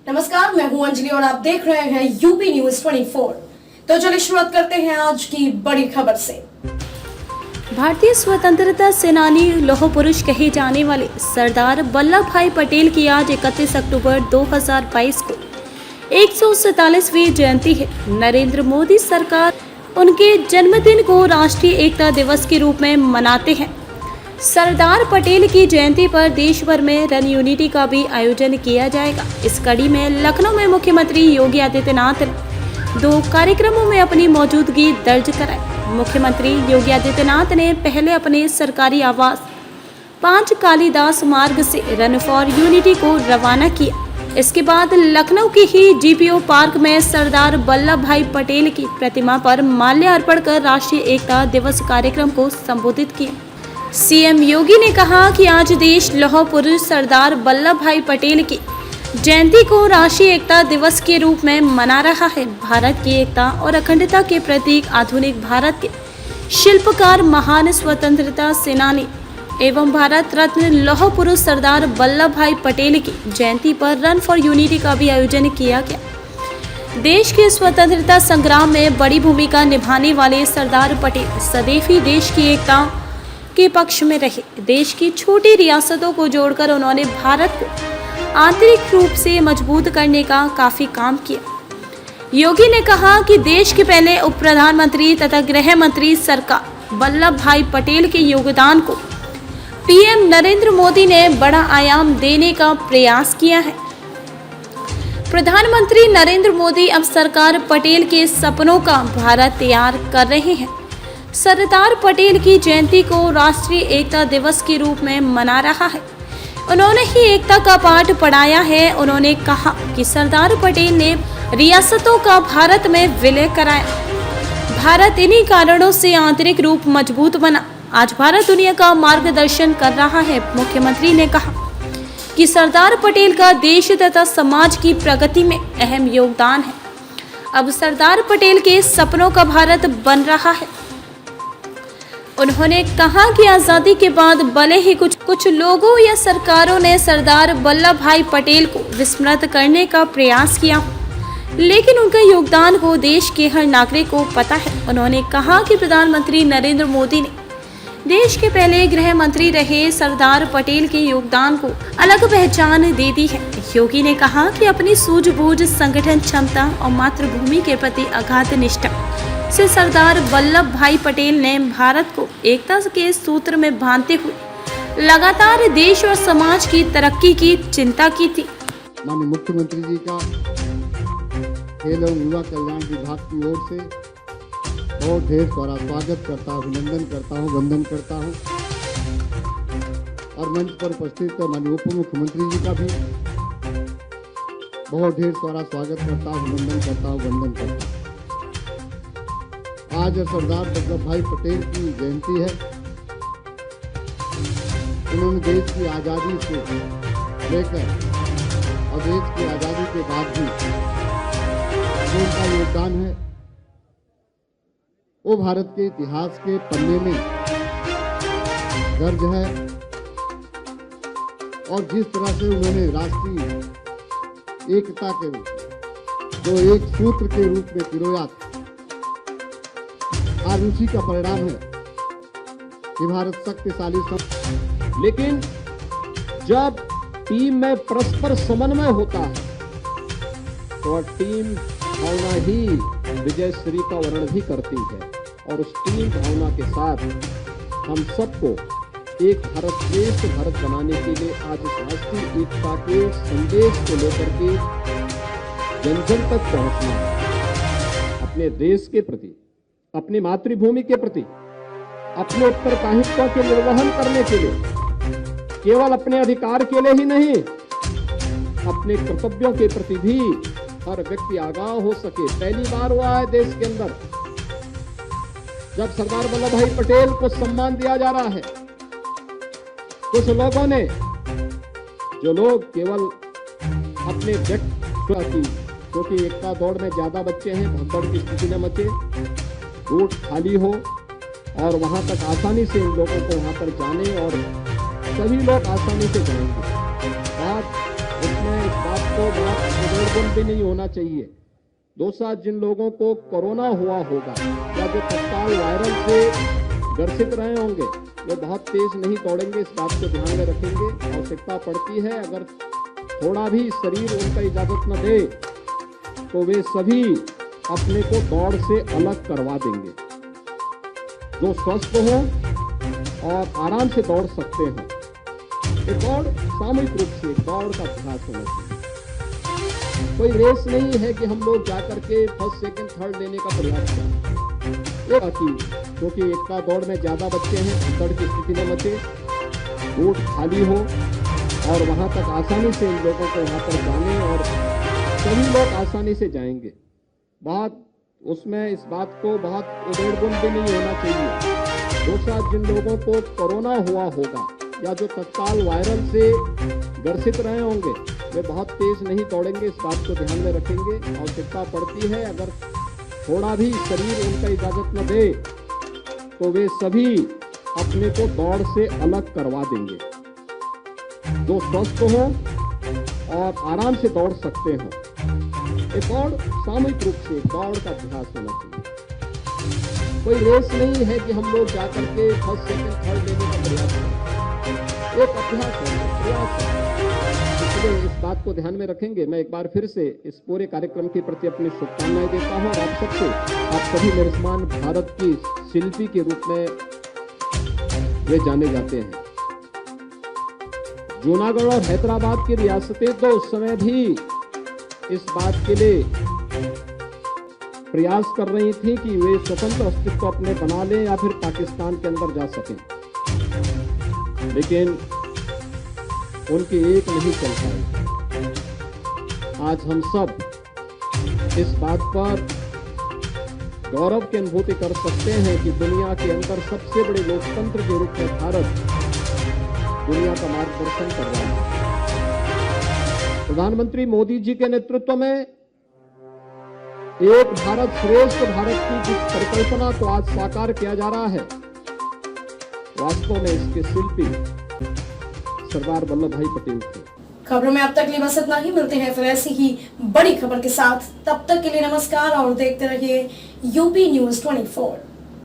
नमस्कार, मैं हूं अंजलि और आप देख रहे हैं यूपी न्यूज 24। तो चलिए शुरुआत करते हैं आज की बड़ी खबर से। भारतीय स्वतंत्रता सेनानी लौह पुरुष कहे जाने वाले सरदार वल्लभ भाई पटेल की आज 31 अक्टूबर 2022 को 147वीं जयंती है। नरेंद्र मोदी सरकार उनके जन्मदिन को राष्ट्रीय एकता दिवस के रूप में मनाते हैं। सरदार पटेल की जयंती पर देश भर में रन यूनिटी का भी आयोजन किया जाएगा। इस कड़ी में लखनऊ में मुख्यमंत्री योगी आदित्यनाथ ने 2 कार्यक्रमों में अपनी मौजूदगी दर्ज कराई। मुख्यमंत्री योगी आदित्यनाथ ने पहले अपने सरकारी आवास 5 कालीदास मार्ग से रन फॉर यूनिटी को रवाना किया। इसके बाद लखनऊ की ही जीपीओ पार्क में सरदार वल्लभ भाई पटेल की प्रतिमा पर माल्यार्पण कर राष्ट्रीय एकता दिवस कार्यक्रम को संबोधित किया। सीएम योगी ने कहा कि आज देश लौह पुरुष सरदार वल्लभ भाई पटेल की जयंती को राष्ट्रीय एकता दिवस के रूप में मना रहा है। भारत की एकता और अखंडता के प्रतीक आधुनिक भारत के शिल्पकार, महान स्वतंत्रता सेनानी एवं भारत रत्न लौह पुरुष सरदार वल्लभ भाई पटेल की जयंती पर रन फॉर यूनिटी का भी आयोजन किया गया। देश के स्वतंत्रता संग्राम में बड़ी भूमिका निभाने वाले सरदार पटेल सदैव ही देश की एकता के पक्ष में रहे। देश की छोटी रियासतों को जोड़कर उन्होंने भारत को आंतरिक रूप से मजबूत करने का काफी काम किया। योगी ने कहा कि देश के पहले उप प्रधानमंत्री तथा गृह मंत्री सरकार वल्लभ भाई पटेल के योगदान को पीएम नरेंद्र मोदी ने बड़ा आयाम देने का प्रयास किया है। प्रधानमंत्री नरेंद्र मोदी अब सरकार पटेल के सपनों का भारत तैयार कर रहे हैं। सरदार पटेल की जयंती को राष्ट्रीय एकता दिवस के रूप में मना रहा है। उन्होंने ही एकता का पाठ पढ़ाया है। उन्होंने कहा कि सरदार पटेल ने रियासतों का भारत में विलय कराया। भारत इन्हीं कारणों से आंतरिक रूप मजबूत बना। आज भारत दुनिया का मार्गदर्शन कर रहा है। मुख्यमंत्री ने कहा कि सरदार पटेल का देश तथा समाज की प्रगति में अहम योगदान है। अब सरदार पटेल के सपनों का भारत बन रहा है। उन्होंने कहा कि आज़ादी के बाद भले ही कुछ लोगों या सरकारों ने सरदार वल्लभ भाई पटेल को विस्मृत करने का प्रयास किया, लेकिन उनका योगदान को देश के हर नागरिक को पता है। उन्होंने कहा कि प्रधानमंत्री नरेंद्र मोदी ने देश के पहले गृह मंत्री रहे सरदार पटेल के योगदान को अलग पहचान दे दी है। योगी ने कहा कि अपनी सूझबूझ, संगठन क्षमता और मातृभूमि के प्रति अगाध निष्ठा से सरदार वल्लभ भाई पटेल ने भारत को एकता के सूत्र में बांधते हुए लगातार देश और समाज की तरक्की की चिंता की थी। माननीय मुख्यमंत्री जी का खेल एवं युवा कल्याण विभाग की ओर से बहुत ढेर सारा स्वागत करता हूँ, अभिनंदन करता हूँ, वंदन करता हूँ। और मंच पर उपस्थित माननीय उप मुख्यमंत्री जी का भी बहुत ढेर सारा स्वागत करता हूँ, अभिनंदन करता हूँ, वंदन करता हूँ। आज सरदार वल्लभ भाई पटेल की जयंती है। उन्होंने देश की आज़ादी से लेकर और देश की आज़ादी के बाद भी जो उनका योगदान है वो भारत के इतिहास के पन्ने में दर्ज है। और जिस तरह से उन्होंने राष्ट्रीय एकता के जो एक सूत्र के रूप में पिरोया था, आज उसी का परिणाम है कि भारत शक्तिशाली। लेकिन जब टीम में परस्पर समन्वय होता है तो टीम भावना ही विजयश्री का वर्णन भी करती है। और उस टीम भावना के साथ हम सबको एक भारत श्रेष्ठ भारत बनाने के लिए आज इस राष्ट्रीय एकता के संदेश को लेकर के जन जन तक पहुंचना है। अपने देश के प्रति, अपनी मातृभूमि के प्रति, अपने उत्तरदायित्व के निर्वहन करने के लिए, केवल अपने अधिकार के लिए ही नहीं, अपने कर्तव्यों के प्रति भी हर व्यक्ति आगाह हो सके। पहली बार हुआ है देश के अंदर जब सरदार वल्लभ भाई पटेल को सम्मान दिया जा रहा है। कुछ लोगों ने, जो लोग केवल अपने व्यक्तित्व की, क्योंकि एकता दौड़ में ज्यादा बच्चे हैं, भगदड़ की स्थिति न मचे, रूट खाली हो और वहां तक आसानी से इन लोगों को वहां पर जाने और सभी लोग आसानी से जाएंगे। बात उसमें इस बात को बहुत उद्वेग भी नहीं होना चाहिए। दूसरा, जिन लोगों को कोरोना हुआ होगा या जो तत्काल वायरल से ग्रसित रहे होंगे वे बहुत तेज नहीं दौड़ेंगे, इस बात को ध्यान में रखेंगे। आवश्यकता पड़ती है अगर थोड़ा भी शरीर उनका इजाजत न दे तो वे सभी अपने को दौड़ से अलग करवा देंगे। जो स्वस्थ हो और आराम से दौड़ सकते हैं, ये दौड़ सामूहिक रूप से दौड़ का अभ्यास होना चाहिए। कोई रेस नहीं है कि हम लोग जाकर के फर्स्ट सेकंड थर्ड लेने का प्रयास करें, क्योंकि एकता दौड़ में ज्यादा बच्चे हैं, दौड़ की स्थिति न बचे, रूट खाली हो और वहां तक आसानी से इन लोगों को वहां पर जाने और सभी लोग आसानी से जाएंगे। बहुत उसमें इस बात को बहुत उद्वेग भी नहीं होना चाहिए। दूसरा, जिन लोगों को कोरोना हुआ होगा या जो तत्काल वायरल से ग्रसित रहे होंगे वे बहुत तेज नहीं दौड़ेंगे, इस बात को ध्यान में रखेंगे। आवश्यकता पड़ती है अगर थोड़ा भी शरीर उनका इजाजत न दे तो वे सभी अपने को दौड़ से अलग करवा देंगे। जो स्वस्थ हो और आराम से दौड़ सकते हैं, ये दौड़ सामूहिक रूप से दौड़ का अभ्यास होना चाहिए। कोई रेस नहीं है कि हम लोग जाकर के फर्स्ट सेकंड थर्ड लेने का प्रयास करें, एक अभ्यास है, प्रयास है। इसलिए इस बात को ध्यान में रखेंगे। मैं एक बार फिर से इस पूरे कार्यक्रम के प्रति अपनी शुभकामनाएं देता हूं और आप सभी मेरे समान भारत की शिल्पी के रूप में वे जाने जाते हैं। जूनागढ़ और हैदराबाद की रियासतें तो उस समय भी इस बात के लिए प्रयास कर रही थी कि वे स्वतंत्र अस्तित्व अपने बना लें या फिर पाकिस्तान के अंदर जा सकें, लेकिन उनकी एक नहीं चल पाई। आज हम सब इस बात पर गौरव की अनुभूति कर सकते हैं कि दुनिया के अंदर सबसे बड़े लोकतंत्र के रूप में भारत दुनिया का मार्गदर्शन कर रहा है। प्रधानमंत्री मोदी जी के नेतृत्व में एक भारत श्रेष्ठ भारत की जिस परिकल्पना को आज साकार किया जा रहा है, वास्तव में इसके शिल्पी सरदार वल्लभ भाई पटेल थे। खबरों में अब तक लिए बस इतना ही। मिलते हैं फिर ऐसी ही बड़ी खबर के साथ। तब तक के लिए नमस्कार और देखते रहिए यूपी न्यूज़ 24।